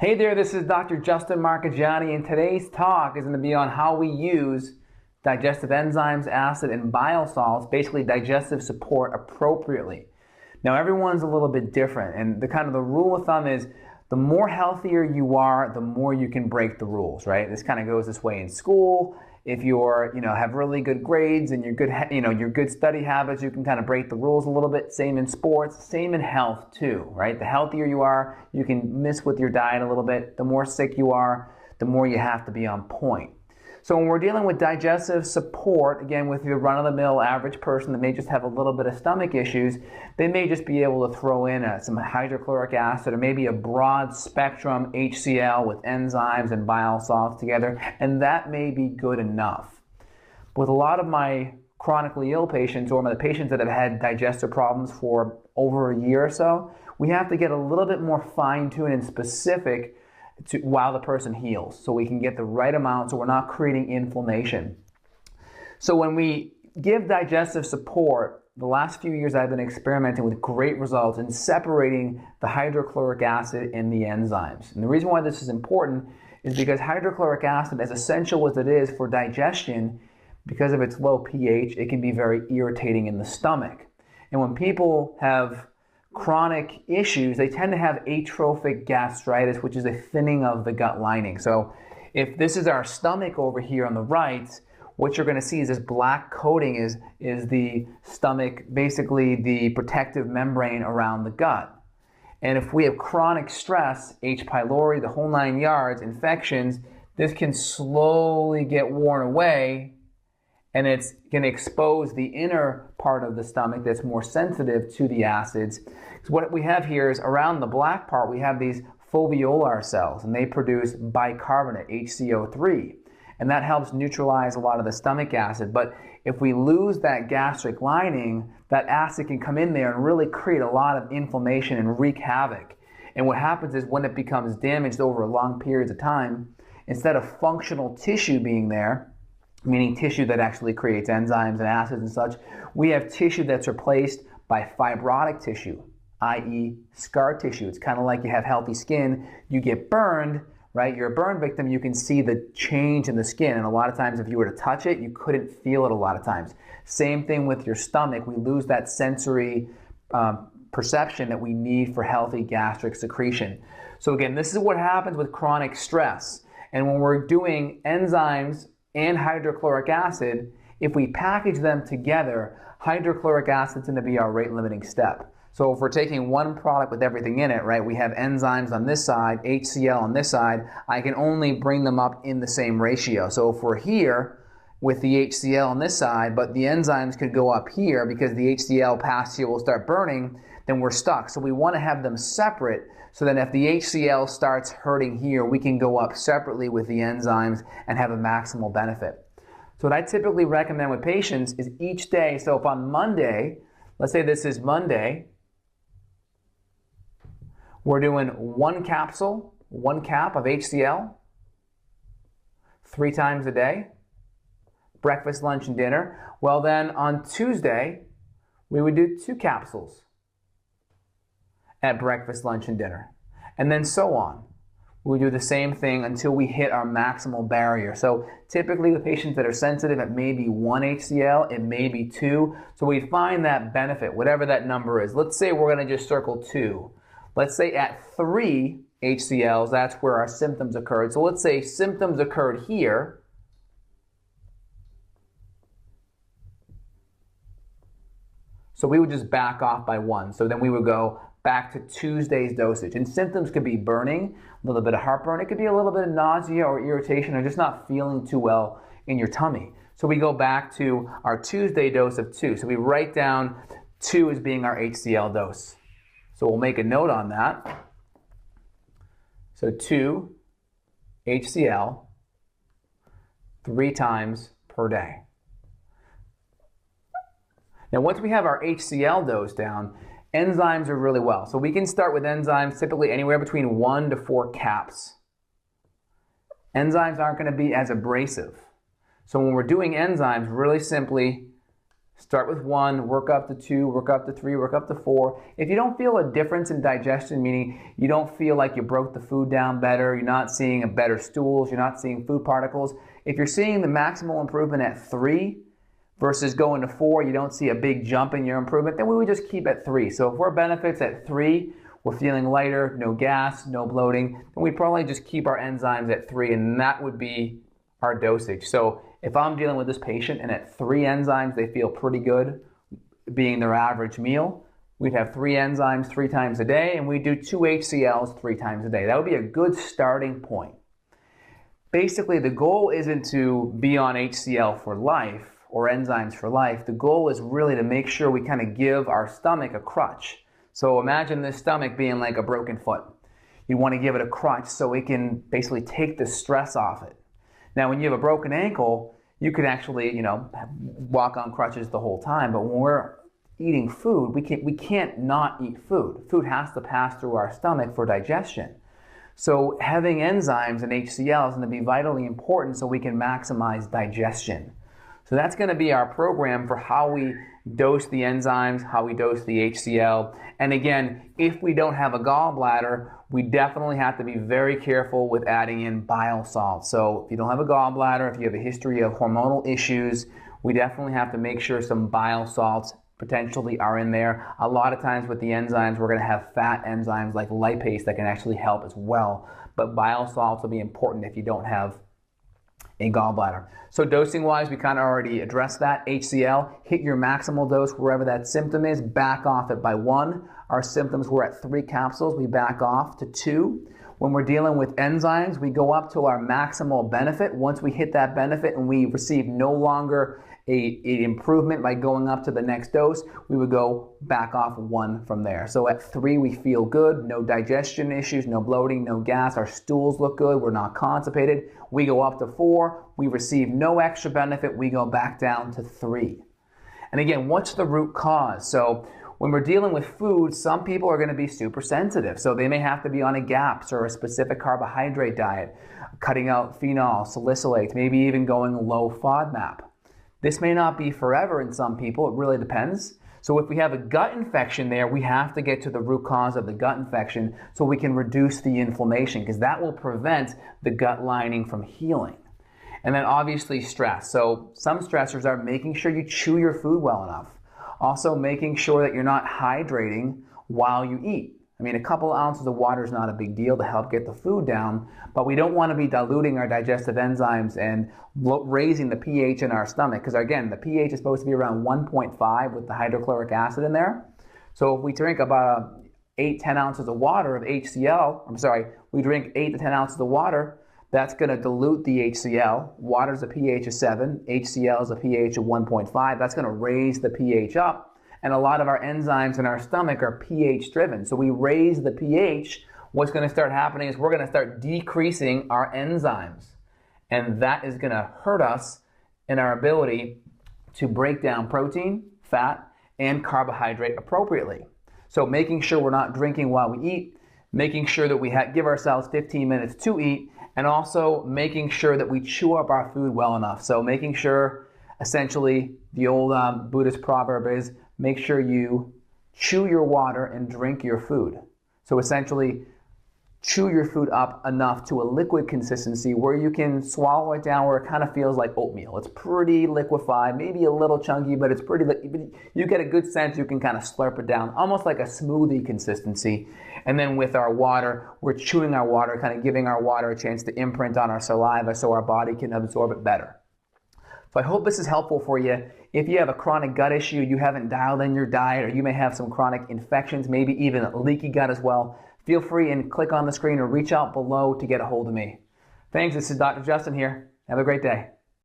Hey there, this is Dr. Justin Marchegiani, and today's talk is going to be on how we use digestive enzymes, acid, and bile salts, basically digestive support, appropriately. Now, everyone's a little bit different, and the rule of thumb is the more healthier you are, the more you can break the rules, right? This kind of goes this way in school. If you're, have really good grades and you're good, your good study habits, you can kind of break the rules a little bit. Same in sports, same in health too, right? The healthier you are, you can miss with your diet a little bit. The more sick you are, the more you have to be on point. So when we're dealing with digestive support, again, with your run-of-the-mill average person that may just have a little bit of stomach issues, they may just be able to throw in some hydrochloric acid or maybe a broad spectrum HCL with enzymes and bile salts together, and that may be good enough. With a lot of my chronically ill patients or the patients that have had digestive problems for over a year or so, we have to get a little bit more fine-tuned and specific while the person heals, so we can get the right amount so we're not creating inflammation. So when we give digestive support, the last few years I've been experimenting with great results in separating the hydrochloric acid and the enzymes. And the reason why this is important is because hydrochloric acid, as essential as it is for digestion, because of its low pH, it can be very irritating in the stomach. And when people have chronic issues, they tend to have atrophic gastritis, which is a thinning of the gut lining. So if this is our stomach over here on the right, what you're going to see is this black coating is the stomach, basically the protective membrane around the gut. And if we have chronic stress, H. pylori, the whole 9 yards, infections, this can slowly get worn away, and it's going to expose the inner part of the stomach that's more sensitive to the acids. So what we have here is around the black part, we have these foveolar cells, and they produce bicarbonate, HCO3, and that helps neutralize a lot of the stomach acid. But if we lose that gastric lining, that acid can come in there and really create a lot of inflammation and wreak havoc. And what happens is when it becomes damaged over long periods of time, instead of functional tissue being there, meaning tissue that actually creates enzymes and acids and such, we have tissue that's replaced by fibrotic tissue, i.e. scar tissue. It's kind of like you have healthy skin, you get burned, right? You're a burn victim, you can see the change in the skin, and a lot of times if you were to touch it, you couldn't feel it a lot of times. Same thing with your stomach. We lose that sensory perception that we need for healthy gastric secretion. So again, this is what happens with chronic stress. And when we're doing enzymes and hydrochloric acid, if we package them together, hydrochloric acid is going to be our rate limiting step. So if we're taking one product with everything in it, right, we have enzymes on this side, HCL on this side, I can only bring them up in the same ratio. So if we're here with the HCL on this side, but the enzymes could go up here because the HCL past here will start burning, then we're stuck. So we want to have them separate, so that if the HCL starts hurting here, we can go up separately with the enzymes and have a maximal benefit. So what I typically recommend with patients is each day, so if on Monday, let's say this is Monday, we're doing one cap of HCL 3 times a day, breakfast, lunch, and dinner. Well then on Tuesday, we would do 2 capsules at breakfast, lunch, and dinner. And then so on. We do the same thing until we hit our maximal barrier. So typically with patients that are sensitive, it may be 1 HCL, it may be 2. So we find that benefit, whatever that number is. Let's say we're going to just circle 2. Let's say at 3 HCLs, that's where our symptoms occurred. So let's say symptoms occurred here. So we would just back off by 1. So then we would go back to Tuesday's dosage. And symptoms could be burning, a little bit of heartburn. It could be a little bit of nausea or irritation or just not feeling too well in your tummy. So we go back to our Tuesday dose of 2. So we write down 2 as being our HCL dose. So we'll make a note on that. So 2 HCL 3 times per day. Now once we have our HCL dose down, enzymes are really well. So we can start with enzymes typically anywhere between 1 to 4 caps. Enzymes aren't going to be as abrasive. So when we're doing enzymes, really simply Start with 1, work up to 2, work up to 3, work up to 4. If you don't feel a difference in digestion, meaning you don't feel like you broke the food down better, you're not seeing a better stools, you're not seeing food particles, if you're seeing the maximal improvement at 3 versus going to 4, you don't see a big jump in your improvement, then we would just keep at 3. So if we're benefits at 3, we're feeling lighter, no gas, no bloating, then we'd probably just keep our enzymes at 3, and that would be our dosage. So if I'm dealing with this patient and at 3 enzymes they feel pretty good, being their average meal, we'd have 3 enzymes 3 times a day, and we do 2 HCLs 3 times a day. That would be a good starting point. Basically, the goal isn't to be on HCL for life or enzymes for life. The goal is really to make sure we kind of give our stomach a crutch. So imagine this stomach being like a broken foot. You want to give it a crutch so it can basically take the stress off it. Now, when you have a broken ankle, you can actually, walk on crutches the whole time. But when we're eating food, we can't not eat food. Food has to pass through our stomach for digestion. So having enzymes and HCL is going to be vitally important so we can maximize digestion. So that's going to be our program for how we dose the enzymes, how we dose the HCL. And again, if we don't have a gallbladder, we definitely have to be very careful with adding in bile salts. So if you don't have a gallbladder, if you have a history of hormonal issues, we definitely have to make sure some bile salts potentially are in there. A lot of times with the enzymes, we're going to have fat enzymes like lipase that can actually help as well. But bile salts will be important if you don't have a gallbladder. So dosing wise, we kind of already addressed that. HCL, hit your maximal dose wherever that symptom is, back off it by 1. Our symptoms were at 3 capsules, we back off to 2. When we're dealing with enzymes, we go up to our maximal benefit. Once we hit that benefit and we receive no longer an improvement by going up to the next dose, we would go back off 1 from there. So at 3, we feel good, no digestion issues, no bloating, no gas, our stools look good, we're not constipated. We go up to 4, we receive no extra benefit, we go back down to 3. And again, what's the root cause? So when we're dealing with food, some people are going to be super sensitive. So they may have to be on a GAPS or a specific carbohydrate diet, cutting out phenol, salicylates, maybe even going low FODMAP. This may not be forever in some people, it really depends. So if we have a gut infection there, we have to get to the root cause of the gut infection so we can reduce the inflammation, because that will prevent the gut lining from healing. And then obviously stress. So some stressors are making sure you chew your food well enough. Also making sure that you're not hydrating while you eat. I mean, a couple ounces of water is not a big deal to help get the food down, but we don't want to be diluting our digestive enzymes and raising the pH in our stomach, because again, the pH is supposed to be around 1.5 with the hydrochloric acid in there. So if we drink about 8-10 ounces of water of HCL, we drink 8 to 10 ounces of water, that's going to dilute the HCL. Water's a pH of 7, HCL is a pH of 1.5. That's going to raise the pH up. And a lot of our enzymes in our stomach are pH driven. So we raise the pH. What's going to start happening is we're going to start decreasing our enzymes. And that is going to hurt us in our ability to break down protein, fat, and carbohydrate appropriately. So making sure we're not drinking while we eat, making sure that we give ourselves 15 minutes to eat, and also making sure that we chew up our food well enough. So making sure, essentially, the old Buddhist proverb is, make sure you chew your water and drink your food. So essentially, chew your food up enough to a liquid consistency where you can swallow it down where it kind of feels like oatmeal. It's pretty liquefied, maybe a little chunky, but it's pretty, you get a good sense you can kind of slurp it down, almost like a smoothie consistency. And then with our water, we're chewing our water, kind of giving our water a chance to imprint on our saliva so our body can absorb it better. So I hope this is helpful for you. If you have a chronic gut issue, you haven't dialed in your diet, or you may have some chronic infections, maybe even a leaky gut as well, feel free and click on the screen or reach out below to get a hold of me. Thanks, this is Dr. Justin here. Have a great day.